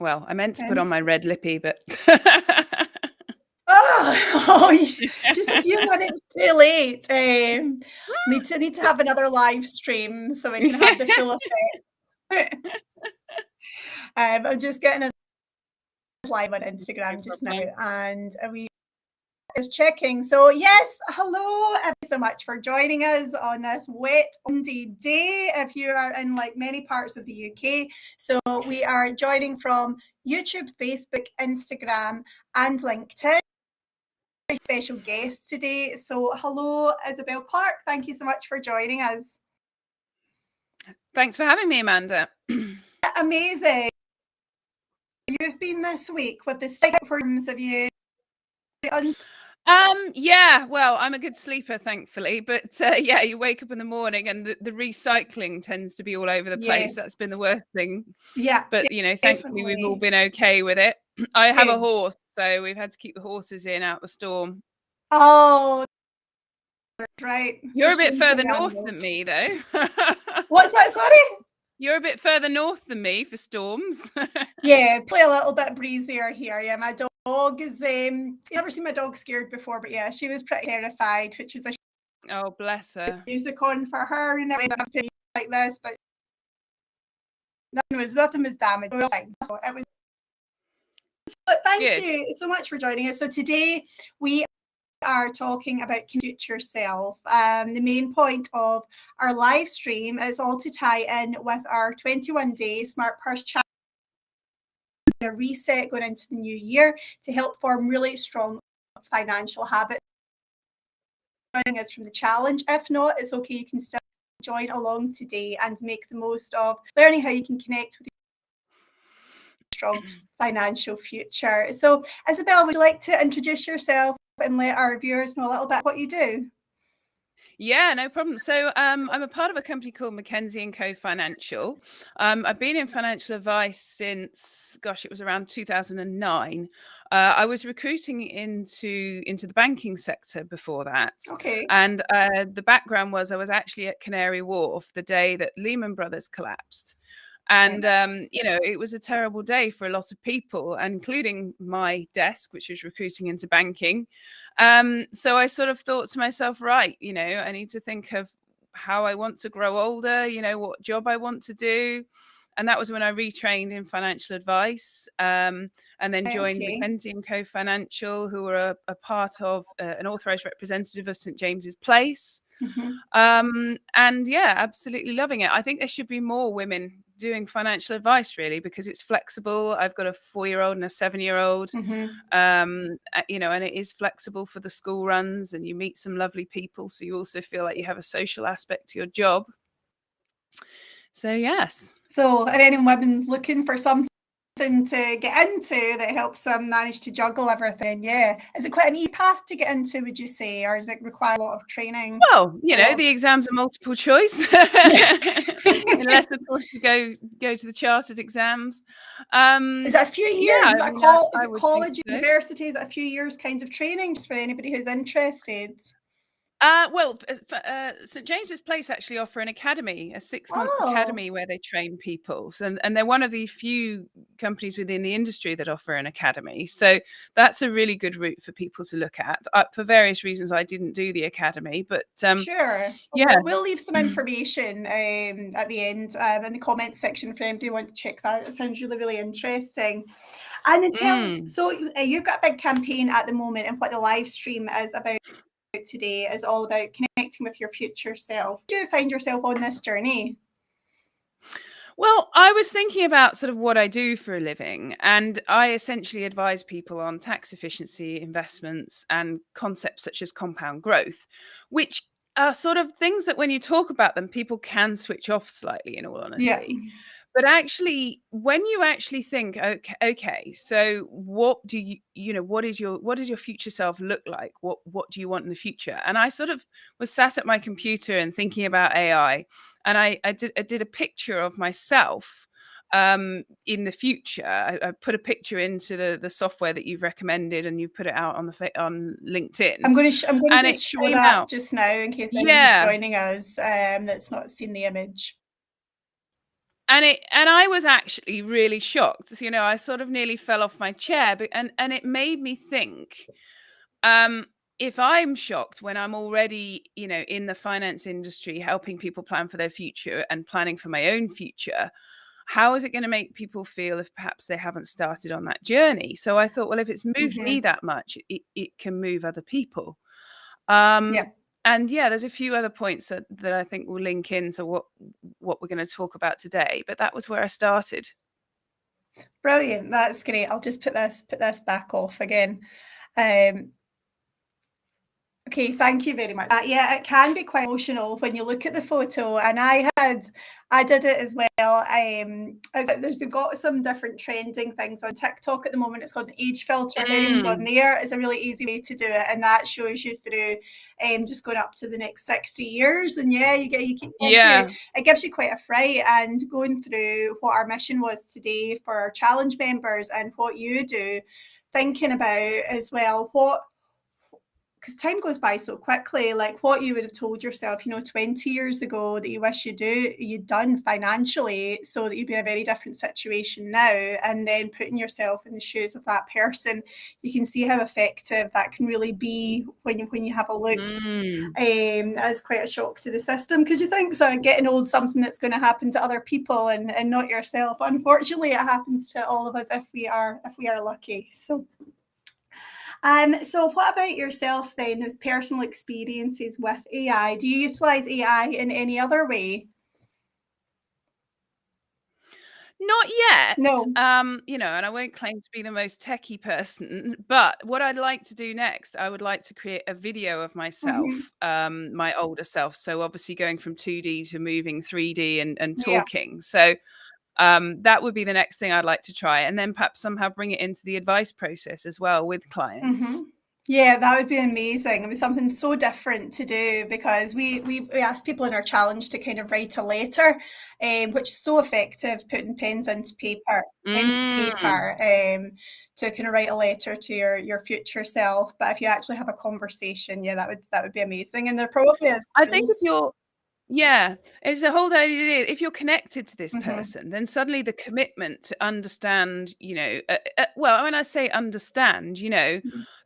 Well, I meant to put on Depends. my red lippy, but Just a few minutes too late. Need to have another live stream so we can have the full effect. I'm just getting us live on Instagram just now, and we just checking. So yes, hello, thank you so much for joining us on this wet, windy day. If you are in like many parts of the UK, so we are joining from YouTube, Facebook, Instagram, and LinkedIn. Special guest today. So hello, Isabel Clark. Thank you so much for joining us. Thanks for having me, Amanda. Amazing. You've been this week with the programs. Have you? Yeah, well, I'm a good sleeper, thankfully, but yeah, you wake up in the morning and the recycling tends to be all over the place. Yes. That's been the worst thing. Yeah, but thankfully we've all been okay with it. I have a horse, so we've had to keep the horses in out the storm. Oh, right. You're a bit further north than me, though. What's that? Sorry. You're a bit further north than me for storms. Yeah, play a little bit breezier here. Yeah, my dog is. You've never seen my dog scared before, but yeah, she was pretty terrified, which was a oh, bless her. Unicorn for her and everything like this, but nothing was damaged. It was. Thank you so much for joining us. So today we are talking about future self. The main point of our live stream is all to tie in with our 21-day Smart Purse Challenge, a reset going into the new year to help form really strong financial habits. Joining us from the challenge. If not, it's okay. You can still join along today and make the most of learning how you can connect with a strong financial future. So, Isabel, would you like to introduce yourself and let our viewers know a little bit what you do? Yeah, no problem. So I'm a part of a company called McKenzie & Co Financial. I've been in financial advice since, gosh, it was around 2009. I was recruiting into the banking sector before that. Okay. And the background was I was actually at Canary Wharf the day that Lehman Brothers collapsed. And, it was a terrible day for a lot of people, including my desk, which was recruiting into banking. So I sort of thought to myself, right, I need to think of how I want to grow older, what job I want to do. And that was when I retrained in financial advice, and then joined McKenzie & Co Financial, who were a part of an authorised representative of St James's Place. Mm-hmm. And yeah, absolutely loving it. I think there should be more women doing financial advice, really, because it's flexible. I've got a 4-year-old and a 7-year-old, and it is flexible for the school runs, and you meet some lovely people. So you also feel like you have a social aspect to your job. So, yes. So if any women's looking for something to get into that helps them manage to juggle everything, yeah. Is it quite an easy path to get into, would you say, or does it require a lot of training? Well, the exams are multiple choice, unless of course you go to the chartered exams. Is it a few years? Is it college, university? Is it a few years kind of training for anybody who's interested? Well, St James's Place actually offer an academy, a 6-month academy where they train people. And they're one of the few companies within the industry that offer an academy. So that's a really good route for people to look at. For various reasons, I didn't do the academy, but sure. Yeah, we'll leave some information at the end in the comment section for anybody who wants to check that. It sounds really, really interesting. And in terms, so you've got a big campaign at the moment, and what the live stream is about today is all about connecting with your future self. Do you find yourself on this journey? Well, I was thinking about sort of what I do for a living, and I essentially advise people on tax efficiency, investments, and concepts such as compound growth, which are sort of things that when you talk about them, people can switch off slightly, in all honesty. Yeah. But actually, when you actually think, okay, so what do what does your future self look like? What do you want in the future? And I sort of was sat at my computer and thinking about AI, and I did a picture of myself in the future. I put a picture into the software that you've recommended, and you've put it out on LinkedIn. I'm going to just show that just now in case anyone's joining us that's not seen the image. And I was actually really shocked. You know, I sort of nearly fell off my chair, and it made me think, um, if I'm shocked when I'm already, you know, in the finance industry, helping people plan for their future and planning for my own future, how is it going to make people feel if perhaps they haven't started on that journey? So I thought, well, if it's moved me Mhm. that much, it can move other people. Um, Yep. and yeah, there's a few other points that I think will link into what we're going to talk about today. But that was where I started. Brilliant. That's great. I'll just put this back off again. Um, Okay, thank you very much. Yeah, it can be quite emotional when you look at the photo, and I did it as well. They've got some different trending things on TikTok at the moment. It's called an age filter. Everyone's on Mm, there. It's a really easy way to do it, and that shows you through just going up to the next 60 years. And yeah, yeah. it gives you quite a fright. And going through what our mission was today for our challenge members and what you do, thinking about as well what because time goes by so quickly, like what you would have told yourself, 20 years ago that you wish you'd done financially so that you'd be in a very different situation now, and then putting yourself in the shoes of that person, you can see how effective that can really be when you have a look. Mm. As quite a shock to the system because you think so getting old something that's going to happen to other people and not yourself. Unfortunately, it happens to all of us if we are lucky. So what about yourself then with personal experiences with AI? Do you utilize AI in any other way? Not yet. No. You know, and I won't claim to be the most techie person, but what I'd like to do next, I would like to create a video of Hmm. myself, my older self. So obviously going from 2D to moving 3D and Yeah. talking. So that would be the next thing I'd like to try. And then perhaps somehow bring it into the advice process as well with Hmm. clients. Yeah, that would be amazing. It was something so different to do because we asked people in our challenge to kind of write a letter, which is so effective, putting Mm. paper, to kind of write a letter to your future self. But if you actually have a conversation, yeah, that would be amazing. And there probably is I think if tools. you're Yeah, it's the whole idea. If you're connected to this Hmm. person, then suddenly the commitment to understand, you know, well, when I say understand,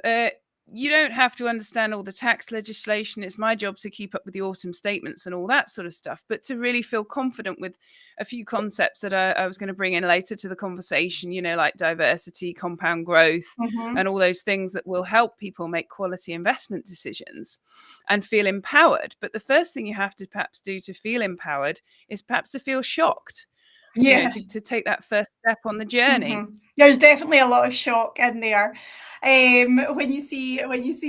uh, you don't have to understand all the tax legislation. It's my job to keep up with the autumn statements and all that sort of stuff, but to really feel confident with a few concepts that I was going to bring in later to the conversation, like diversity, compound growth, Hmm. and all those things that will help people make quality investment decisions and feel empowered. But the first thing you have to perhaps do to feel empowered is perhaps to feel shocked, Yeah. to take that first step on the journey. There's definitely a lot of shock in there, when you see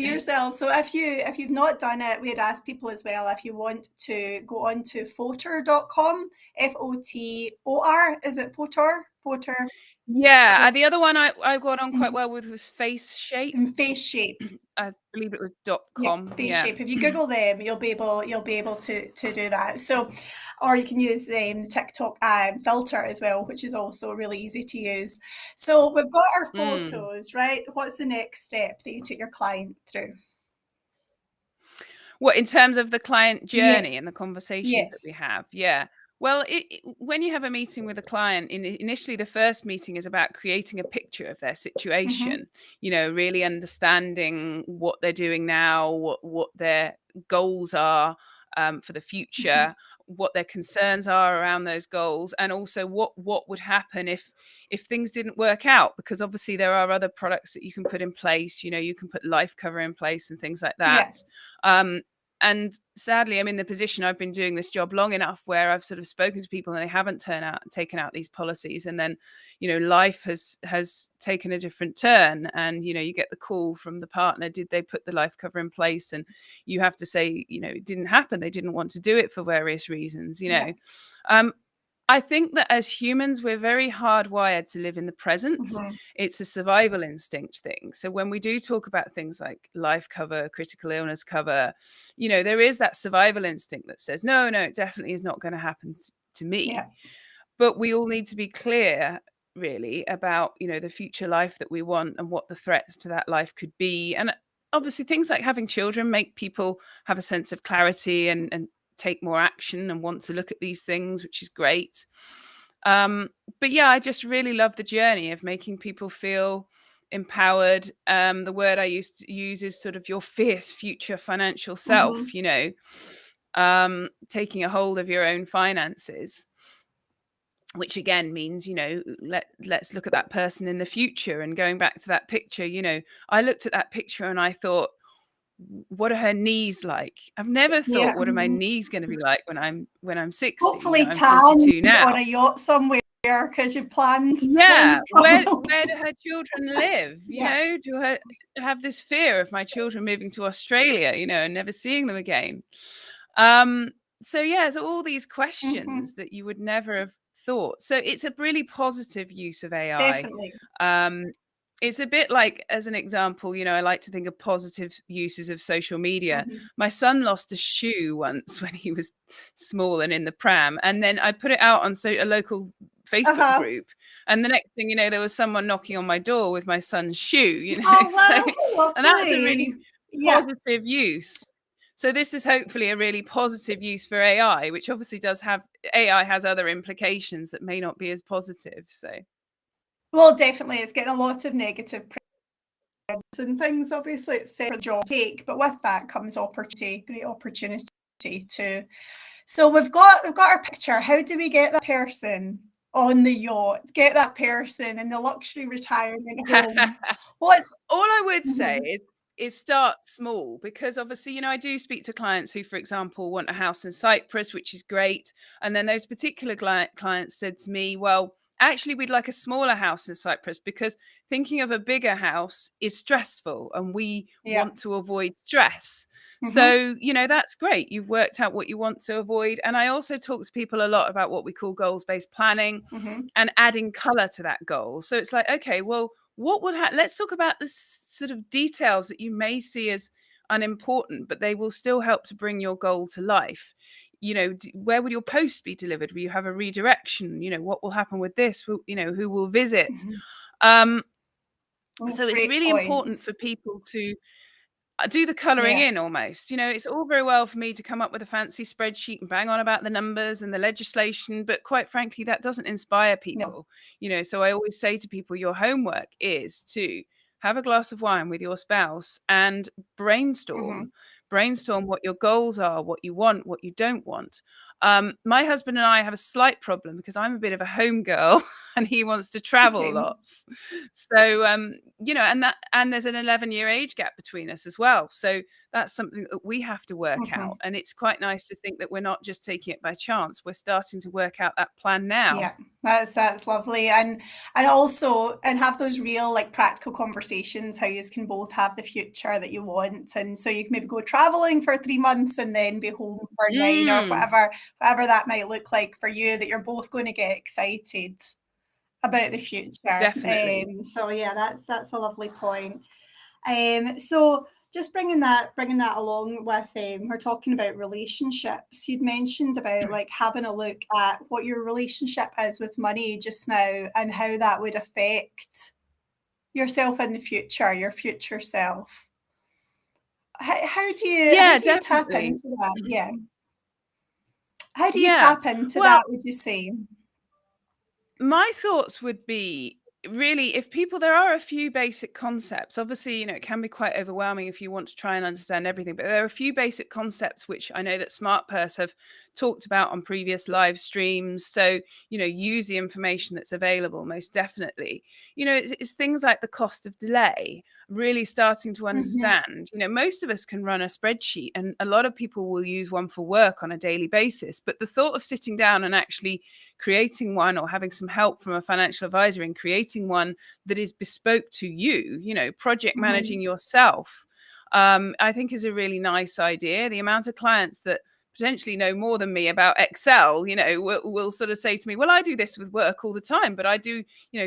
yourself. So if you've not done it, we'd ask people as well if you want to go on to Fotor.com, Fotor. Is it Fotor? Fotor. Yeah, and the other one I got on quite well with was Face Shape. And face shape. I believe it was Yeah, .com. face Yeah. shape. If you Google them, you'll be able to do that. So, or you can use the TikTok filter as well, which is also really easy to use. So we've got our Mm. photos, right? What's the next step that you take your client through? What, in terms of the client journey Yes, and the conversations that yes. we have? Yeah. Well, when you have a meeting with a client, initially the first meeting is about creating a picture of their Mm-hmm. situation. Really understanding what they're doing now, what their goals are, for the Mm-hmm. future, what their concerns are around those goals, and also what would happen if things didn't work out. Because obviously there are other products that you can put in place. You can put life cover in place and things like Yeah. that. Um, and sadly, I'm in the position, I've been doing this job long enough where I've sort of spoken to people and they haven't taken out these policies, and then life has taken a different turn, and you get the call from the partner, did they put the life cover in place? And you have to say, it didn't happen, they didn't want to do it for various reasons. Yeah. um I think that as humans, we're very hardwired to live in the present. Mm-hmm. It's a survival instinct thing. So when we do talk about things like life cover, critical illness cover, there is that survival instinct that says, no, no, it definitely is not going to happen to me. Yeah. But we all need to be clear, really, about, the future life that we want and what the threats to that life could be. And obviously things like having children make people have a sense of clarity and take more action and want to look at these things, which is great. But yeah, I just really love the journey of making people feel empowered. The word I used to use is sort of your fierce future financial self, Mhm. taking a hold of your own finances, which again means, let's look at that person in the future. And going back to that picture, I looked at that picture and I thought, what are her knees like? I've never Yeah. thought, what are my knees going to be like when I'm 60? Hopefully I'm tanned 42 now. on a yacht somewhere because you planned Yeah, when's where coming. do her children live? Yeah. Do I have this fear of my children moving to Australia, and never seeing them again? Um, so yeah, so all these questions Mhm. that you would never have thought. So it's a really positive use of AI. Definitely. Um, it's a bit like, as an example, I like to think of positive uses of social media. Mhm. My son lost a shoe once when he was small and in the pram, and then I put it out on a local Facebook Uh-huh. group, and the next thing you know, there was someone knocking on my door with my son's shoe. Oh, So, wow, and that's a really lovely. Yeah. positive use. So this is hopefully a really positive use for AI, which obviously AI has other implications that may not be as positive. So Well, definitely, it's getting a lot of negative press and things. Obviously, it's a job take, but with that comes opportunity, great opportunity too. So we've got our picture. How do we get that person on the yacht? Get that person in the luxury retirement home? What's all I would say Mhm. is start small, because obviously, I do speak to clients who, for example, want a house in Cyprus, which is great. And then those particular clients said to me, well, actually, we'd like a smaller house in Cyprus because thinking of a bigger house is stressful and we Yeah. want to avoid stress. Mhm. So, that's great. You've worked out what you want to avoid. And I also talk to people a lot about what we call goals-based planning Mhm. and adding color to that goal. So it's like, okay, well, what would let's talk about the sort of details that you may see as unimportant, but they will still help to bring your goal to life. Where would your post be delivered? Will you have a redirection? What will happen with this? Who will visit? Mhm. um That's so it's great really important points. for people to do the colouring Yeah. in almost. It's all very well for me to come up with a fancy spreadsheet and bang on about the numbers and the legislation, but quite frankly, that doesn't inspire No. people. So I always say to people, your homework is to have a glass of wine with your spouse and brainstorm. Mhm. Brainstorm what your goals are, what you want, what you don't want. My husband and I have a slight problem because I'm a bit of a home girl and he wants to travel Okay. lots. So, and there's an 11-year age gap between us as well. So that's something that we have to work out. Mhm. And it's quite nice to think that we're not just taking it by chance. We're starting to work out that plan now. Yeah, that's lovely, and also and have those real like practical conversations how you can both have the future that you want, and so you can maybe go traveling for 3 months and then be home for 9 or Mm, whatever that might look like for you. That you're both going to get excited about the future. definitely. So yeah, that's a lovely point. So just bringing that along with we're talking about relationships. You'd mentioned about like having a look at what your relationship is with money just now and how that would affect yourself in the future, your future self. How Yeah, do you tap definitely. into that? Yeah. How do you Yeah. tap into Well, that, would you say? my thoughts would be, really, if people, there are a few basic concepts. Obviously, it can be quite overwhelming if you want to try and understand everything, but there are a few basic concepts which I know that Smart Purse have talked about on previous live streams. So, use the information that's available, most definitely. It's things like the cost of delay, really starting to Mhm. understand. Most of us can run a spreadsheet, and a lot of people will use one for work on a daily basis. But the thought of sitting down and actually creating one, or having some help from a financial advisor in creating one that is bespoke to you, project managing Mhm. yourself, I think is a really nice idea. The amount of clients that potentially know more than me about Excel, will sort of say to me, well, I do this with work all the time, but I do,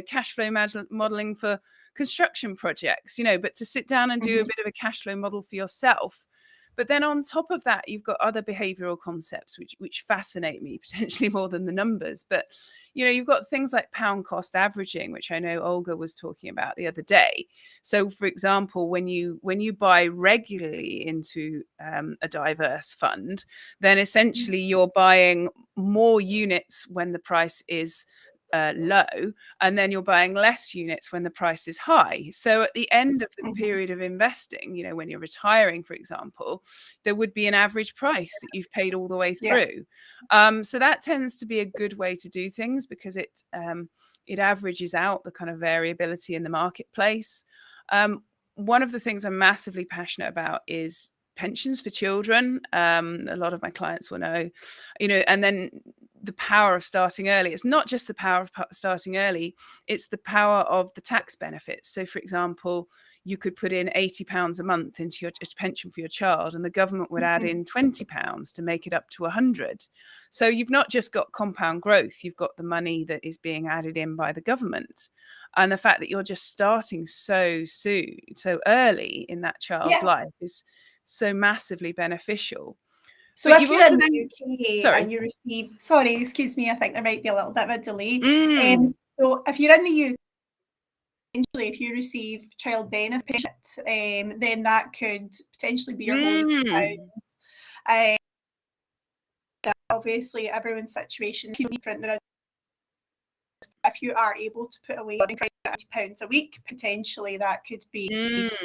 cash flow modeling for construction projects, but to sit down and do a Mhm. bit of a cash flow model for yourself. But then on top of that, you've got other behavioral concepts which fascinate me potentially more than the numbers. But you've got things like pound cost averaging, which I know Olga was talking about the other day. So, for example, when you buy regularly into a diverse fund, then essentially you're buying more units when the price is low, and then you're buying less units when the price is high. So at the end of the period of investing, when you're retiring, for example, there would be an average price that you've paid all the way through. So that tends to be a good way to do things, because it averages out the kind of variability in the marketplace. One of the things I'm massively passionate about is pensions for children. A lot of my clients will know, and then the power of starting early. It's not just the power of starting early, it's the power of the tax benefits. So, for example, you could put in £80 a month into your pension for your child, and the government would add in £20 to make it up to 100. So you've not just got compound growth, you've got the money that is being added in by the government. And the fact that you're just starting so soon, so early in that child's life is so massively beneficial. So but if you're in the UK and you receive, sorry, excuse me, I think there might be a little bit of a delay. So if you're in the UK, if you receive child benefit, then that could potentially be your whole £80. Obviously, everyone's situation is different. If you are able to put away £20 a week, potentially that could be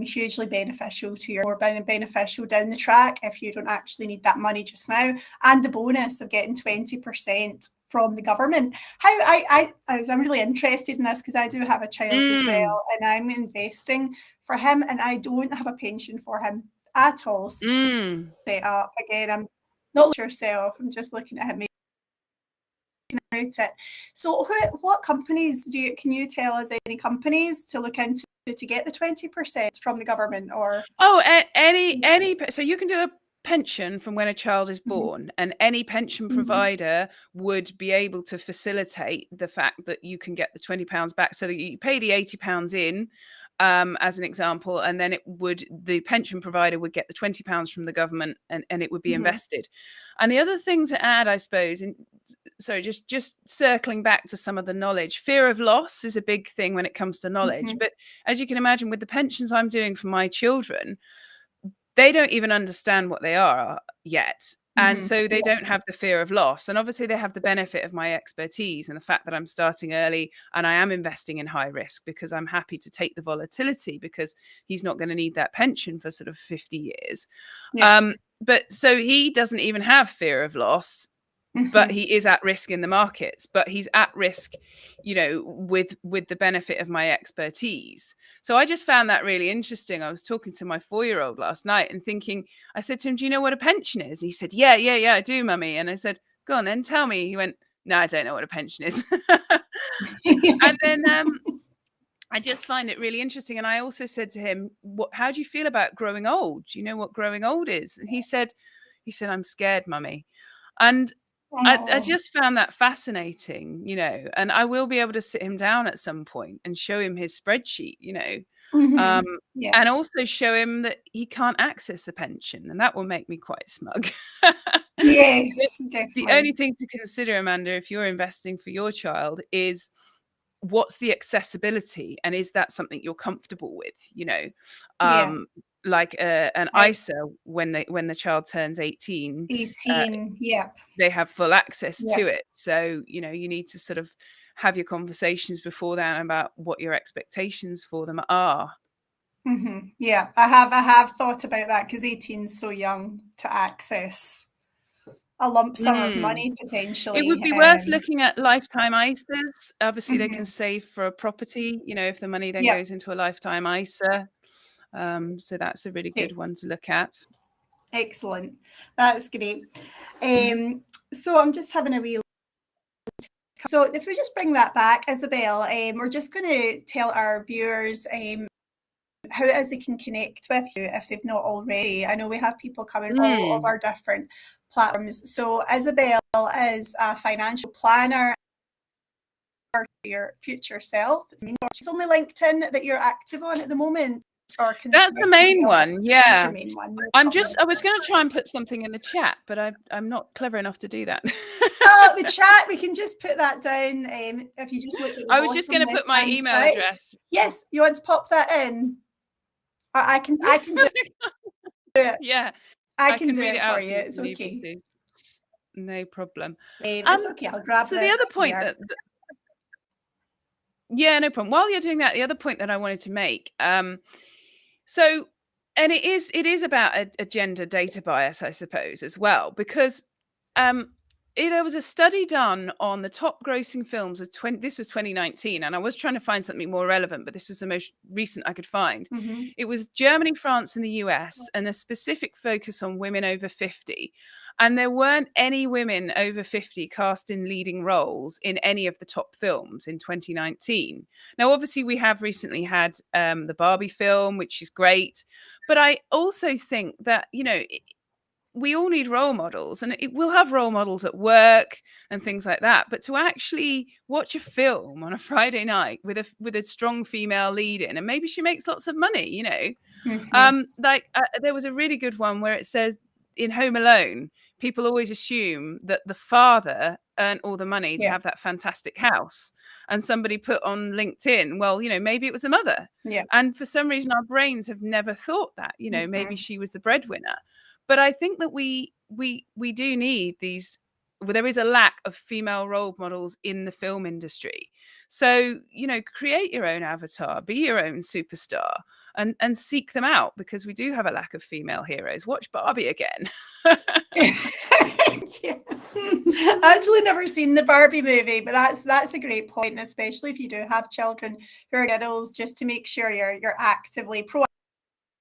hugely beneficial to you, or beneficial down the track if you don't actually need that money just now. And the bonus of getting 20% from the government. I'm really interested in this, because I do have a child as well, and I'm investing for him, and I don't have a pension for him at all set up. Again, I'm not looking at yourself, I'm just looking at him about it. So what companies can you tell us any companies to look into to get the 20% from the government? Or so you can do a pension from when a child is born, and any pension provider would be able to facilitate the fact that you can get the £20 back, so that you pay the £80 in, as an example, and then the pension provider would get the £20 from the government, and it would be invested. And the other thing to add, I suppose, just circling back to some of the knowledge, fear of loss is a big thing when it comes to knowledge. But as you can imagine, with the pensions I'm doing for my children, they don't even understand what they are yet. And so they don't have the fear of loss. And obviously they have the benefit of my expertise and the fact that I'm starting early and I am investing in high risk, because I'm happy to take the volatility, because he's not going to need that pension for sort of 50 years. But so he doesn't even have fear of loss, but he is at risk in the markets, but he's at risk, with the benefit of my expertise. So I just found that really interesting. I was talking to my 4-year-old last night and I said to him, do you know what a pension is? And he said, yeah, I do, mummy. And I said, go on then, tell me. He went, no, I don't know what a pension is. And then I just find it really interesting. And I also said to him, how do you feel about growing old? Do you know what growing old is? And he said, I'm scared, mummy. And I just found that fascinating, and I will be able to sit him down at some point and show him his spreadsheet, and also show him that he can't access the pension, and that will make me quite smug. Yes, definitely. The only thing to consider, Amanda, if you're investing for your child, is what's the accessibility, and is that something you're comfortable with, like an ISA, when the child turns 18, they have full access to it. So you need to sort of have your conversations before that about what your expectations for them are. I have thought about that, because 18 is so young to access a lump sum of money potentially. It would be worth looking at lifetime ISAs. Obviously they can save for a property, if the money then goes into a lifetime ISA. So that's a really good one to look at. Excellent. That's great. So I'm just having a wee look. So if we just bring that back, Isabel, we're just going to tell our viewers how it is they can connect with you if they've not already. I know we have people coming all of our different platforms. So Isabel is a financial planner for your future self. It's only LinkedIn that you're active on at the moment. or That's the main one. That's your Yeah. main one. I was going to try and put something in the chat, but I'm not clever enough to do that. Oh, the chat, we can just put that down. If you just look at the I was just going to put my email address. Yes, you want to pop that in? I can do it. Yeah, I can do read it out for you. It's okay. No problem. It's okay. I'll grab so this. The other point yeah, no problem. While you're doing that, the other point that I wanted to make, so, and it is about a gender data bias, I suppose, as well, because there was a study done on the top grossing films of this was 2019, and I was trying to find something more relevant, but this was the most recent I could find. Mm-hmm. It was Germany, France, and the US, and a specific focus on women over 50. And there weren't any women over 50 cast in leading roles in any of the top films in 2019. Now, obviously, we have recently had the Barbie film, which is great. But I also think that, we all need role models, and we'll have role models at work and things like that. But to actually watch a film on a Friday night with a strong female lead in, and maybe she makes lots of money, Mm-hmm. There was a really good one where it says in Home Alone, people always assume that the father earned all the money to have that fantastic house. And somebody put on LinkedIn, well, maybe it was the mother. Yeah. And for some reason, our brains have never thought that, Mm-hmm. maybe she was the breadwinner. But I think that we do need these. Well, there is a lack of female role models in the film industry. So, create your own avatar, be your own superstar, and seek them out, because we do have a lack of female heroes. Watch Barbie again. Yeah. I've actually never seen the Barbie movie, but that's a great point, especially if you do have children who are girls, just to make sure you're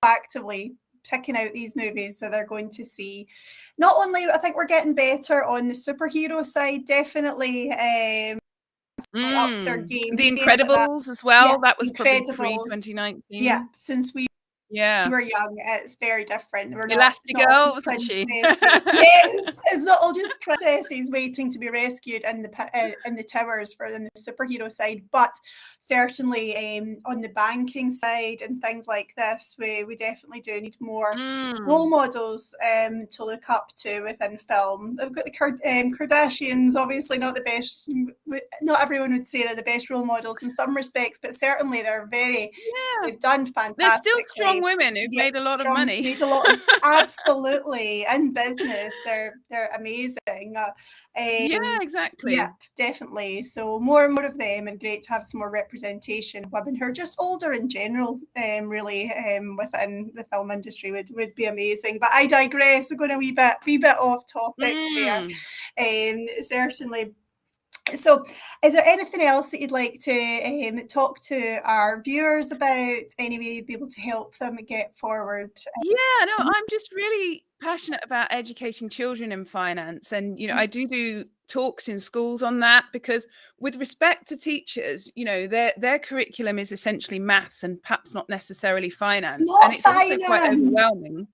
proactively picking out these movies that they're going to see. Not only, I think we're getting better on the superhero side, definitely. Up their game. The Incredibles as well. Yeah, that was probably Incredibles. pre-2019. Yeah, since we were young, it's very different. We're Elastigirl, wasn't she? Yes, it's not all just princesses waiting to be rescued in the towers for the superhero side, but certainly on the banking side and things like this, we definitely do need more role models to look up to within film. We've got the Kardashians, obviously not the best. Not everyone would say they're the best role models in some respects, but certainly they've done fantastic. They're still strong women who've made a lot of money. Made a lot of, absolutely, in business. They're amazing. Yeah, exactly. Yeah, definitely. So more and more of them, and great to have some more representation of women who are just older in general, really, within the film industry would be amazing. But I digress. We're going a wee bit off topic there. Certainly. So, is there anything else that you'd like to talk to our viewers about? Any way you'd be able to help them get forward? Yeah, no, I'm just really passionate about educating children in finance, and I do talks in schools on that, because with respect to teachers, their curriculum is essentially maths and perhaps not necessarily finance, and it's also quite overwhelming.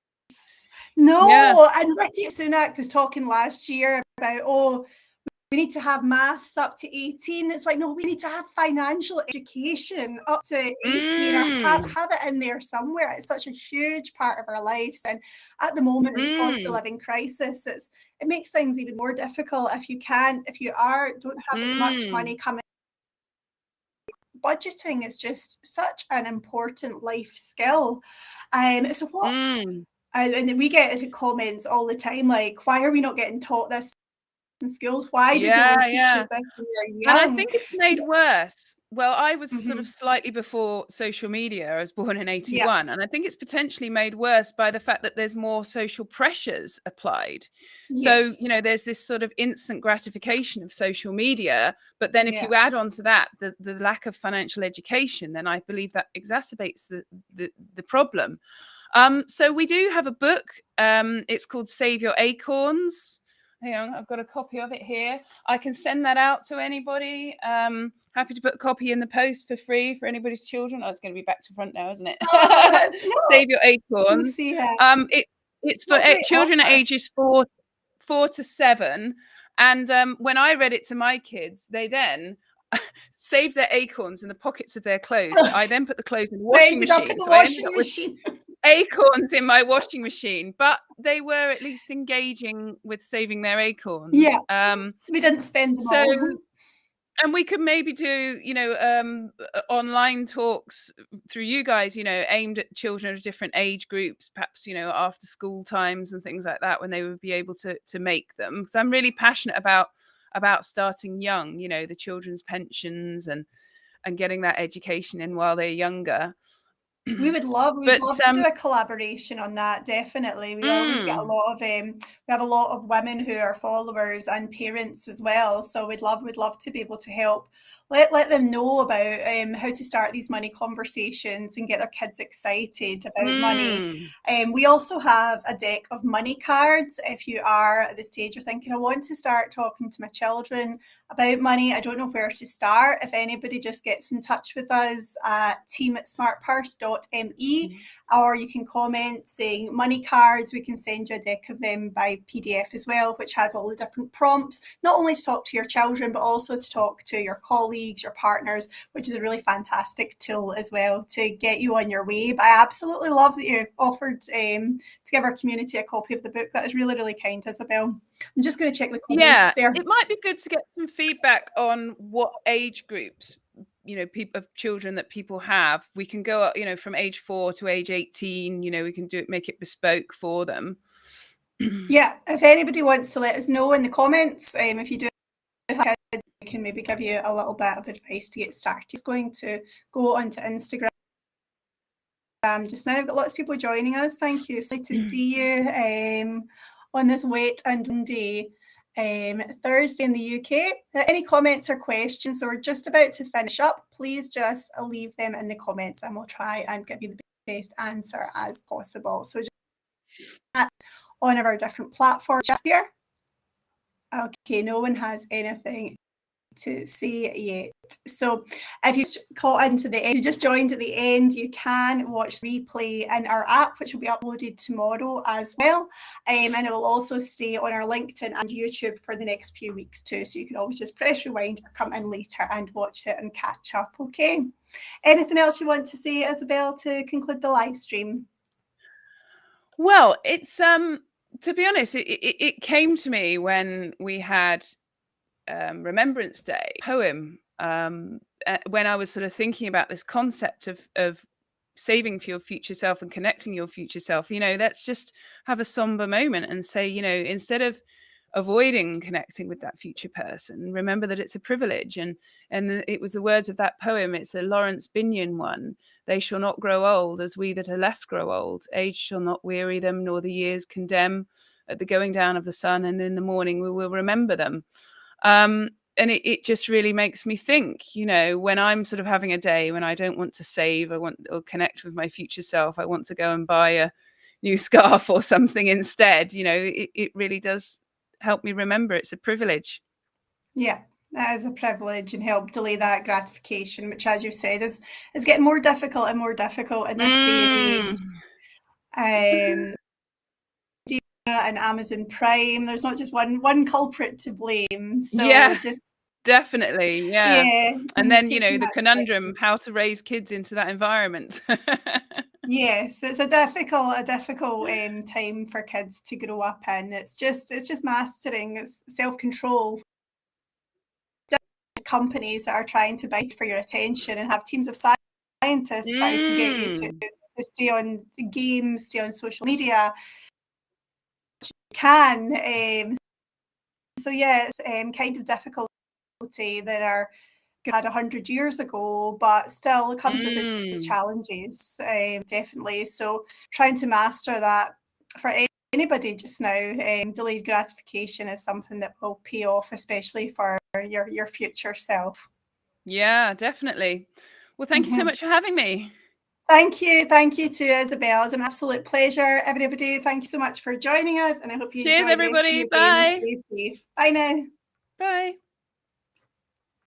No, and Rishi Sunak was talking last year about, we need to have maths up to 18. It's like, no, we need to have financial education up to 18 or have it in there somewhere. It's such a huge part of our lives. And at the moment, in the cost of living crisis, it makes things even more difficult if you don't have as much money coming. Budgeting is just such an important life skill. So what? And we get comments all the time like, why are we not getting taught this in schools? Why do no one teach us this when we're young? And I think it's made worse. Well, I was sort of slightly before social media. I was born in 81, and I think it's potentially made worse by the fact that there's more social pressures applied. So, there's this sort of instant gratification of social media, but then if you add on to that the lack of financial education, then I believe that exacerbates the problem. So we do have a book. It's called Save Your Acorns. Hang on, I've got a copy of it here. I can send that out to anybody. Happy to put a copy in the post for free for anybody's children. Oh, it's going to be back to front now, isn't it? Save Your Acorns. It's for children at ages 4 to 7. And when I read it to my kids, they then saved their acorns in the pockets of their clothes. I then put the clothes in the washing Ended up in machine. the So I ended washing up with machine. acorns in my washing machine, but they were at least engaging with saving their acorns. Yeah. We didn't spend them So, all. and we could maybe do, online talks through you guys, aimed at children of different age groups, perhaps, after school times and things like that, when they would be able to make them. Because I'm really passionate about starting young, the children's pensions and getting that education in while they're younger. We'd love to do a collaboration on that. Definitely, we always get a lot of we have a lot of women who are followers and parents as well. So we'd love to be able to help let them know about how to start these money conversations and get their kids excited about money. We also have a deck of money cards. If you are at the stage you're thinking, I want to start talking to my children about money, I don't know where to start. If anybody just gets in touch with us at team@smartpurse.me, or you can comment saying money cards. We can send you a deck of them by PDF as well, which has all the different prompts, not only to talk to your children, but also to talk to your colleagues, your partners, which is a really fantastic tool as well to get you on your way. But I absolutely love that you've offered to give our community a copy of the book. That is really, really kind, Isabel. I'm just going to check the comments there. It might be good to get some feedback on what age groups, people of children that people have. We can go up, from age 4 to age 18. We can make it bespoke for them. Yeah, if anybody wants to let us know in the comments, if you do have kids, we can maybe give you a little bit of advice to get started. Just going to go onto Instagram just now. I've got lots of people joining us. Thank you. So to see you on this wet and windy Thursday in the UK. Any comments or questions? So we're just about to finish up. Please just leave them in the comments and we'll try and give you the best answer as possible. So just on one of our different platforms here. Okay, no one has anything to say yet. So if you caught into the end, you just joined at the end, you can watch replay in our app, which will be uploaded tomorrow as well. And it will also stay on our LinkedIn and YouTube for the next few weeks too. So you can always just press rewind or come in later and watch it and catch up. Okay. Anything else you want to say, Isabel, to conclude the live stream? Well, it's to be honest, it came to me when we had Remembrance Day poem, when I was sort of thinking about this concept of saving for your future self and connecting your future self. Let's just have a somber moment and say, instead of avoiding connecting with that future person, remember that it's a privilege. And it was the words of that poem. It's a Lawrence Binyon one. They shall not grow old as we that are left grow old. Age shall not weary them, nor the years condemn. At the going down of the sun, and in the morning we will remember them. And it just really makes me think, when I'm sort of having a day when I don't want to save, or connect with my future self, I want to go and buy a new scarf or something instead. It really does help me remember it's a privilege. Yeah, that is a privilege, and help delay that gratification, which, as you said, is getting more difficult and more difficult in this day and age. And Amazon Prime, there's not just one culprit to blame. So yeah, definitely. Yeah. And then, the conundrum, how to raise kids into that environment. Yes, it's a difficult time for kids to grow up in. It's just mastering, it's self-control. Companies that are trying to bite for your attention and have teams of scientists trying to get you to stay on the games, stay on social media. So yeah, it's kind of difficulty that are had 100 years ago, but still comes with its challenges, definitely. So trying to master that for anybody just now, delayed gratification is something that will pay off, especially for your future self. Yeah, definitely. Well, thank you so much for having me. Thank you to Isabel. It's an absolute pleasure. Everybody, thank you so much for joining us, and I hope you Cheers, enjoy everybody. the rest of your day Bye. and stay safe. Bye now. Bye.